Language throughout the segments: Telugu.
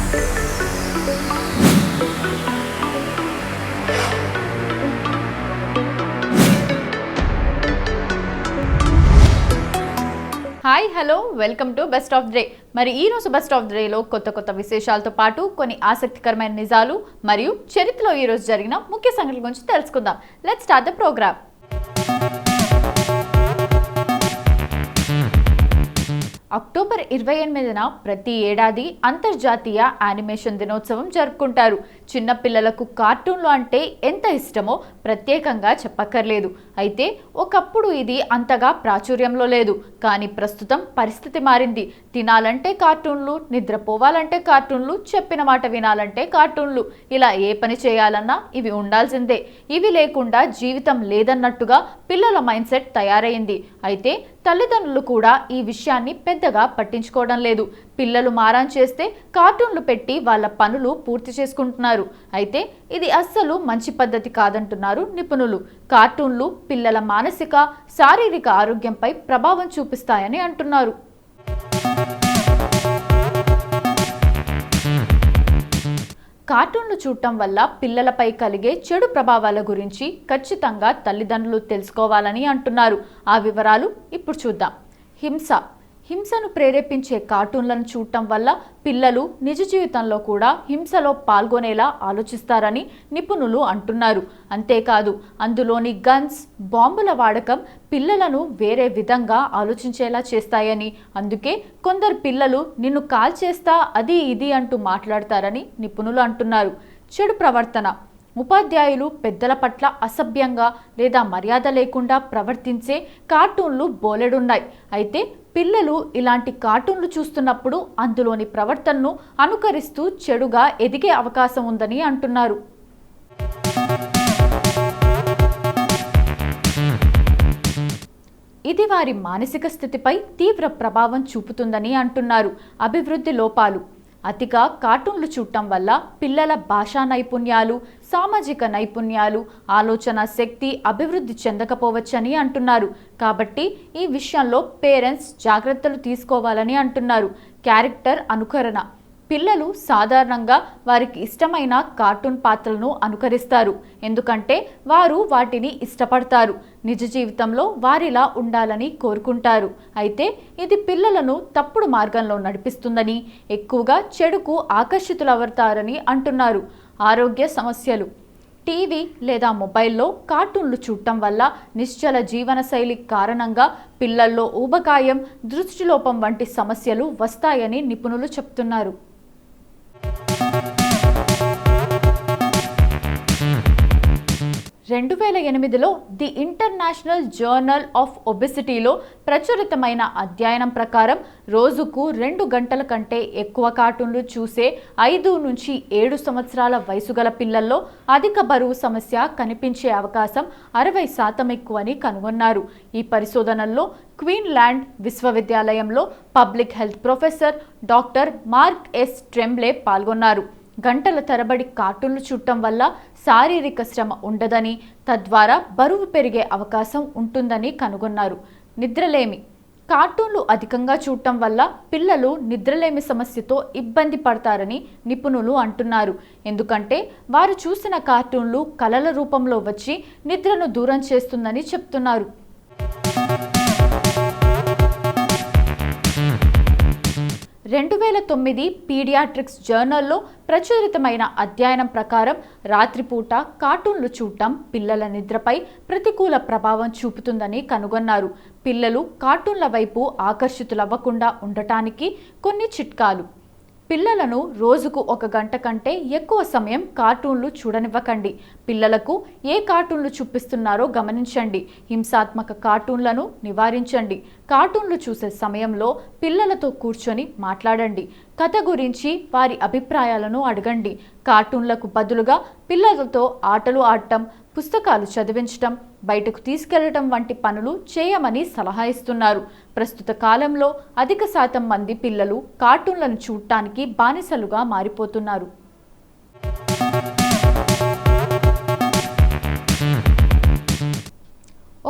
Hi hello welcome to best of day. మరి ఈ రోజు బెస్ట్ ఆఫ్ డేలో కొత్త విశేషాలతో పాటు కొన్ని ఆసక్తికరమైన నిజాలు మరియు చరిత్రలో ఈ రోజు జరిగిన ముఖ్య సంఘటనల గురించి తెలుసుకుందాం. Let's start the programme. October 28న ప్రతి ఏడాది అంతర్జాతీయ యానిమేషన్ దినోత్సవం జరుపుకుంటారు. చిన్న పిల్లలకు కార్టూన్లు అంటే ఎంత ఇష్టమో ప్రత్యేకంగా చెప్పక్కర్లేదు. అయితే ఒకప్పుడు ఇది అంతగా ప్రాచుర్యంలో లేదు, కానీ ప్రస్తుతం పరిస్థితి మారింది. తినాలంటే కార్టూన్లు, నిద్రపోవాలంటే కార్టూన్లు, చెప్పిన మాట వినాలంటే కార్టూన్లు, ఇలా ఏ పని చేయాలన్నా ఇవి ఉండాల్సిందే. ఇవి లేకుండా జీవితం లేదన్నట్టుగా పిల్లల మైండ్ సెట్ తయారైంది. అయితే తల్లిదండ్రులు కూడా ఈ విషయాన్ని పెద్దగా పట్టించుకోవడం లేదు. పిల్లలు మారాన్ చేస్తే కార్టూన్లు పెట్టి వాళ్ళ పనులు పూర్తి చేసుకుంటున్నారు. అయితే ఇది అస్సలు మంచి పద్ధతి కాదంటున్నారు నిపుణులు. కార్టూన్లు పిల్లల మానసిక, శారీరక ఆరోగ్యంపై ప్రభావం చూపిస్తాయని అంటున్నారు. కార్టూన్లు చూడటం వల్ల పిల్లలపై కలిగే చెడు ప్రభావాల గురించి ఖచ్చితంగా తల్లిదండ్రులు తెలుసుకోవాలని అంటున్నారు. ఆ వివరాలు ఇప్పుడు చూద్దాం. హింసను ప్రేరేపించే కార్టూన్లను చూడటం వల్ల పిల్లలు నిజ జీవితంలో కూడా హింసలో పాల్గొనేలా ఆలోచిస్తారని నిపుణులు అంటున్నారు. అంతేకాదు, అందులోని గన్స్, బాంబుల వాడకం పిల్లలను వేరే విధంగా ఆలోచించేలా చేస్తాయని, అందుకే కొందరు పిల్లలు నిన్ను కాల్చేస్తా అది ఇది అంటూ మాట్లాడతారని నిపుణులు అంటున్నారు. చెడు ప్రవర్తన. ఉపాధ్యాయులు పెద్దల పట్ల అసభ్యంగా లేదా మర్యాద లేకుండా ప్రవర్తించే కార్టూన్లు బోలెడున్నాయి. అయితే పిల్లలు ఇలాంటి కార్టూన్లు చూస్తున్నప్పుడు అందులోని ప్రవర్తనను అనుకరిస్తూ చెడుగా ఎదిగే అవకాశం ఉందని అంటున్నారు. ఇది వారి మానసిక స్థితిపై తీవ్ర ప్రభావం చూపుతుందని అంటున్నారు. అభివృద్ధి లోపాలు. అతిగా కార్టూన్లు చూడటం వల్ల పిల్లల భాషా నైపుణ్యాలు, సామాజిక నైపుణ్యాలు, ఆలోచన శక్తి అభివృద్ధి చెందకపోవచ్చని అంటున్నారు. కాబట్టి ఈ విషయంలో పేరెంట్స్ జాగ్రత్తలు తీసుకోవాలని అంటున్నారు. క్యారెక్టర్ అనుకరణ. పిల్లలు సాధారణంగా వారికి ఇష్టమైన కార్టూన్ పాత్రలను అనుకరిస్తారు, ఎందుకంటే వారు వాటిని ఇష్టపడతారు. నిజ జీవితంలో వారిలా ఉండాలని కోరుకుంటారు. అయితే ఇది పిల్లలను తప్పుడు మార్గంలో నడిపిస్తుందని, ఎక్కువగా చెడుకు ఆకర్షితులవుతారని అంటున్నారు. ఆరోగ్య సమస్యలు. టీవీ లేదా మొబైల్లో కార్టూన్లు చూడటం వల్ల నిశ్చల జీవనశైలి కారణంగా పిల్లల్లో ఊబకాయం, దృష్టిలోపం వంటి సమస్యలు వస్తాయని నిపుణులు చెప్తున్నారు. 2008లో ది ఇంటర్నేషనల్ జర్నల్ ఆఫ్ ఒబెసిటీలో ప్రచురితమైన అధ్యయనం ప్రకారం రోజుకు 2 గంటల కంటే ఎక్కువ కార్టూన్లు చూసే 5 నుంచి 7 సంవత్సరాల వయసు గల పిల్లల్లో అధిక బరువు సమస్య కనిపించే అవకాశం 60% ఎక్కువని కనుగొన్నారు. ఈ పరిశోధనల్లో క్వీన్లాండ్ విశ్వవిద్యాలయంలో public health professor doctor Mark S Tremblay పాల్గొన్నారు. గంటల తరబడి కార్టూన్లు చూడటం వల్ల శారీరక శ్రమ ఉండదని, తద్వారా బరువు పెరిగే అవకాశం ఉంటుందని కనుగొన్నారు. నిద్రలేమి. కార్టూన్లు అధికంగా చూడటం వల్ల పిల్లలు నిద్రలేమి సమస్యతో ఇబ్బంది పడతారని నిపుణులు అంటున్నారు. ఎందుకంటే వారు చూసిన కార్టూన్లు కలల రూపంలో వచ్చి నిద్రను దూరం చేస్తుందని చెప్తున్నారు. 2009 పీడియాట్రిక్స్ జర్నల్లో ప్రచురితమైన అధ్యయనం ప్రకారం రాత్రిపూట కార్టూన్లు చూడటం పిల్లల నిద్రపై ప్రతికూల ప్రభావం చూపుతుందని కనుగొన్నారు. పిల్లలు కార్టూన్ల వైపు ఆకర్షితులవ్వకుండా ఉండటానికి కొన్ని చిట్కాలు. పిల్లలను రోజుకు 1 గంట కంటే ఎక్కువ సమయం కార్టూన్లు చూడనివ్వకండి. పిల్లలకు ఏ కార్టూన్లు చూపిస్తున్నారో గమనించండి. హింసాత్మక కార్టూన్లను నివారించండి. కార్టూన్లు చూసే సమయంలో పిల్లలతో కూర్చొని మాట్లాడండి. కథ గురించి వారి అభిప్రాయాలను అడగండి. కార్టూన్లకు బదులుగా పిల్లలతో ఆటలు ఆడటం, పుస్తకాలు చదివించటం, బయటకు తీసుకెళ్లడం వంటి పనులు చేయమని సలహా ఇస్తున్నారు. ప్రస్తుత కాలంలో అధిక శాతం మంది పిల్లలు కార్టూన్లను చూడటానికి బానిసలుగా మారిపోతున్నారు.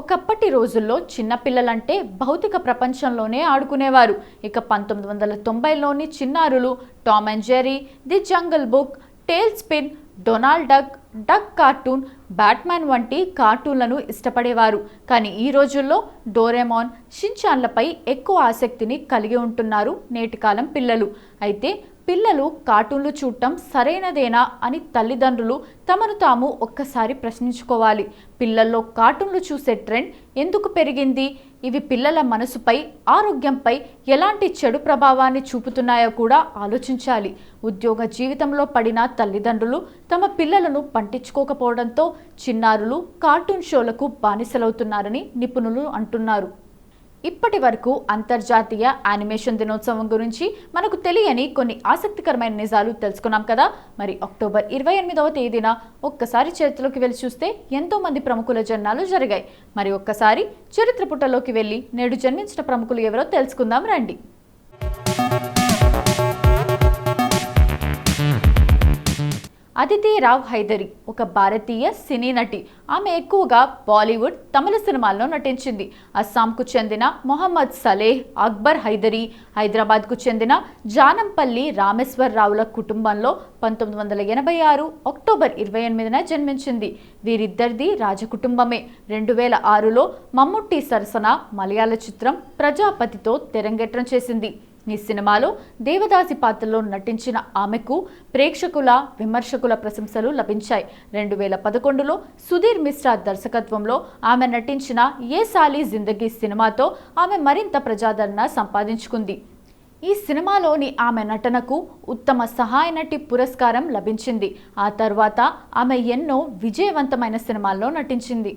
ఒకప్పటి రోజుల్లో చిన్నపిల్లలంటే భౌతిక ప్రపంచంలోనే ఆడుకునేవారు. ఇక 1990లోని చిన్నారులు Tom and Jerry, the jungle book, tale spin, Donald Duck, duck cartoon, Batman వంటి కార్టూన్లను ఇష్టపడేవారు. కానీ ఈ రోజుల్లో డోరేమాన్, షిన్చాన్లపై ఎక్కువ ఆసక్తిని కలిగి ఉంటున్నారు నేటి కాలం పిల్లలు. అయితే పిల్లలు కార్టూన్లు చూడటం సరైనదేనా అని తల్లిదండ్రులు తమను తాము ఒక్కసారి ప్రశ్నించుకోవాలి. పిల్లల్లో కార్టూన్లు చూసే ట్రెండ్ ఎందుకు పెరిగింది? ఇవి పిల్లల మనసుపై, ఆరోగ్యంపై ఎలాంటి చెడు ప్రభావాన్ని చూపుతున్నాయో కూడా ఆలోచించాలి. ఉద్యోగ జీవితంలో పడిన తల్లిదండ్రులు తమ పిల్లలను పట్టించుకోకపోవడంతో చిన్నారులు కార్టూన్ షోలకు బానిసలవుతున్నారని నిపుణులు అంటున్నారు. ఇప్పటి వరకు అంతర్జాతీయ యానిమేషన్ దినోత్సవం గురించి మనకు తెలియని కొన్ని ఆసక్తికరమైన నిజాలు తెలుసుకున్నాం కదా. మరి అక్టోబర్ 28వ తేదీన ఒక్కసారి చరిత్రలోకి వెళ్ళి చూస్తే ఎంతో మంది ప్రముఖుల జన్మాలు జరిగాయి. మరి ఒక్కసారి చరిత్ర పుటలోకి వెళ్ళి నేడు జన్మించిన ప్రముఖులు ఎవరో తెలుసుకుందాం రండి. అదితి రావ్ హైదరీ ఒక భారతీయ సినీ నటి. ఆమె ఎక్కువగా బాలీవుడ్, తమిళ సినిమాల్లో నటించింది. అస్సాంకు చెందిన మొహమ్మద్ సలేహ్ అక్బర్ హైదరీ, హైదరాబాద్కు చెందిన జానంపల్లి రామేశ్వరరావుల కుటుంబంలో 1986 అక్టోబర్ 28న జన్మించింది. వీరిద్దరిది రాజకుటుంబమే. 2006లో మమ్ముట్టి సరసన మలయాళ చిత్రం ప్రజాపతితో తెరంగేట్రం చేసింది. ఈ సినిమాలో దేవదాసి పాత్రలో నటించిన ఆమెకు ప్రేక్షకుల, విమర్శకుల ప్రశంసలు లభించాయి. 2011లో సుధీర్ మిశ్రా దర్శకత్వంలో ఆమె నటించిన ఏ సాలి జిందగీ సినిమాతో ఆమె మరింత ప్రజాదరణ సంపాదించుకుంది. ఈ సినిమాలోని ఆమె నటనకు ఉత్తమ సహాయ నటి పురస్కారం లభించింది. ఆ తర్వాత ఆమె ఎన్నో విజయవంతమైన సినిమాల్లో నటించింది.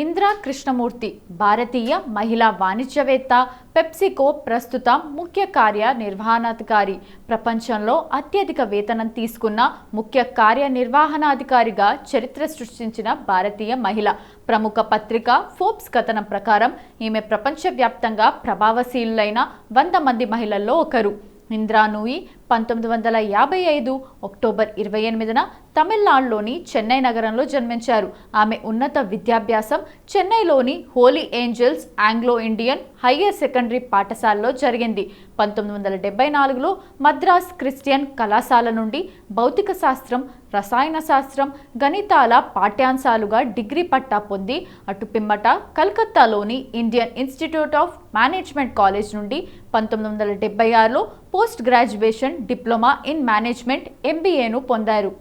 ఇంద్రా కృష్ణమూర్తి భారతీయ మహిళా వాణిజ్యవేత్త, పెప్సికో ప్రస్తుత ముఖ్య కార్యనిర్వహణాధికారి. ప్రపంచంలో అత్యధిక వేతనం తీసుకున్న ముఖ్య కార్యనిర్వహణాధికారిగా చరిత్ర సృష్టించిన భారతీయ మహిళ. ప్రముఖ పత్రిక ఫోర్బ్స్ కథనం ప్రకారం ఈమె ప్రపంచవ్యాప్తంగా ప్రభావశీలులైన 100 మంది మహిళల్లో ఒకరు. ఇంద్రా నూయి 1955 అక్టోబర్ 28న తమిళనాడులోని చెన్నై నగరంలో జన్మించారు. ఆమె ఉన్నత విద్యాభ్యాసం చెన్నైలోని Holy Angels Anglo Indian higher secondary పాఠశాలలో జరిగింది. 1974లో మద్రాస్ క్రిస్టియన్ కళాశాల నుండి భౌతిక శాస్త్రం, రసాయన శాస్త్రం, గణితాల పాఠ్యాంశాలుగా డిగ్రీ పట్టా పొంది అటు పిమ్మట కలకత్తాలోని Indian Institute of Management college నుండి 1976లో post graduation diploma in management MBAను పొందారు.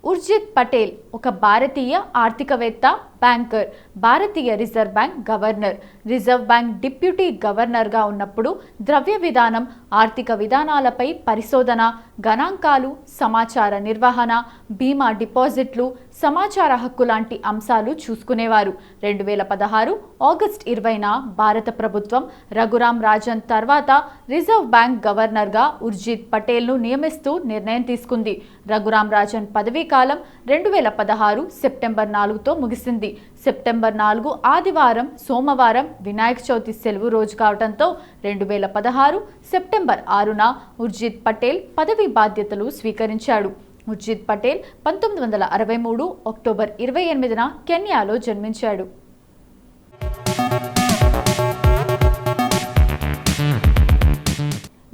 ఉర్జిత్ పటేల్ ఒక భారతీయ ఆర్థికవేత్త, బ్యాంకర్, భారతీయ reserve bank governor, reserve bank deputy గవర్నర్గా ఉన్నప్పుడు ద్రవ్య విధానం, ఆర్థిక విధానాలపై పరిశోధన, గణాంకాలు, సమాచార నిర్వహణ, బీమా డిపాజిట్లు, సమాచార హక్కు లాంటి అంశాలు చూసుకునేవారు. 2016 ఆగస్టు 20న భారత ప్రభుత్వం రఘురామ్ రాజన్ తర్వాత రిజర్వ్ బ్యాంక్ గవర్నర్గా ఉర్జిత్ పటేల్ను నియమిస్తూ నిర్ణయం తీసుకుంది. రఘురామ్ రాజన్ పదవీ కాలం 2016 సెప్టెంబర్ 4తో ముగిసింది. సెప్టెంబర్ 4 ఆదివారం, సోమవారం వినాయక చవితి సెలవు రోజు కావడంతో 2016 సెప్టెంబర్ 6న ఉర్జిత్ పటేల్ పదవీ బాధ్యతలు స్వీకరించాడు. ఉర్జిత్ పటేల్ 1963 అక్టోబర్ 28న కెన్యాలో జన్మించాడు.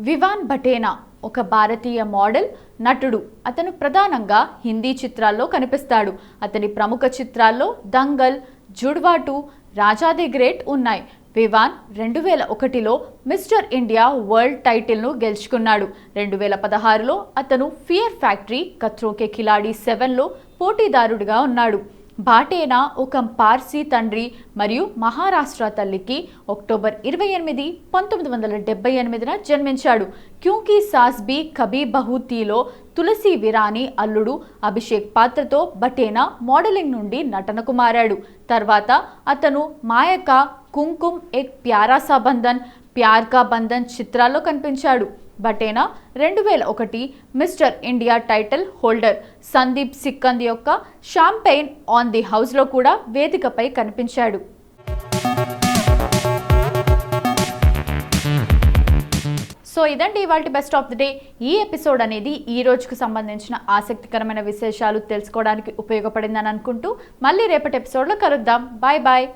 వివాన్ భటేనా ఒక భారతీయ మోడల్, నటుడు. అతను ప్రధానంగా హిందీ చిత్రాల్లో కనిపిస్తాడు. అతని ప్రముఖ చిత్రాల్లో దంగల్, జుడ్వా 2, రాజా ది గ్రేట్ ఉన్నాయి. వివాన్ 2001లో మిస్టర్ ఇండియా వరల్డ్ టైటిల్ను గెలుచుకున్నాడు. 2016లో అతను ఫియర్ ఫ్యాక్టరీ, ఖత్రోకే ఖిలాడి 7లో పోటీదారుడిగా ఉన్నాడు. భాటేనా ఒక పార్సీ తండ్రి మరియు మహారాష్ట్ర తల్లికి అక్టోబర్ 28, 1978న జన్మించాడు. క్యూంకీ సాస్ భీ కభీ బహూ థీలో తులసి విరాని అల్లుడు అభిషేక్ పాత్రతో భటేనా మోడలింగ్ నుండి నటనకు మారాడు. తర్వాత అతను మాయకా, కుంకుమ్ ఏక్ ప్యారా సా బంధన్, ప్యార్ కా బంధన్ చిత్రాల్లో కనిపించాడు. Bhatena 2001 Mister India title holder Sandeep Sikkand యొక్క షాంపెయిన్ ఆన్ ది హౌస్లో కూడా వేదికపై కనిపించాడు. సో ఇదండి ఇవాల్టి బెస్ట్ ఆఫ్ ది డే. ఈ ఎపిసోడ్ అనేది ఈ రోజుకు సంబంధించిన ఆసక్తికరమైన విశేషాలు తెలుసుకోవడానికి ఉపయోగపడిందని అనుకుంటూ మళ్ళీ రేపటి ఎపిసోడ్లో కలుద్దాం. Bye bye.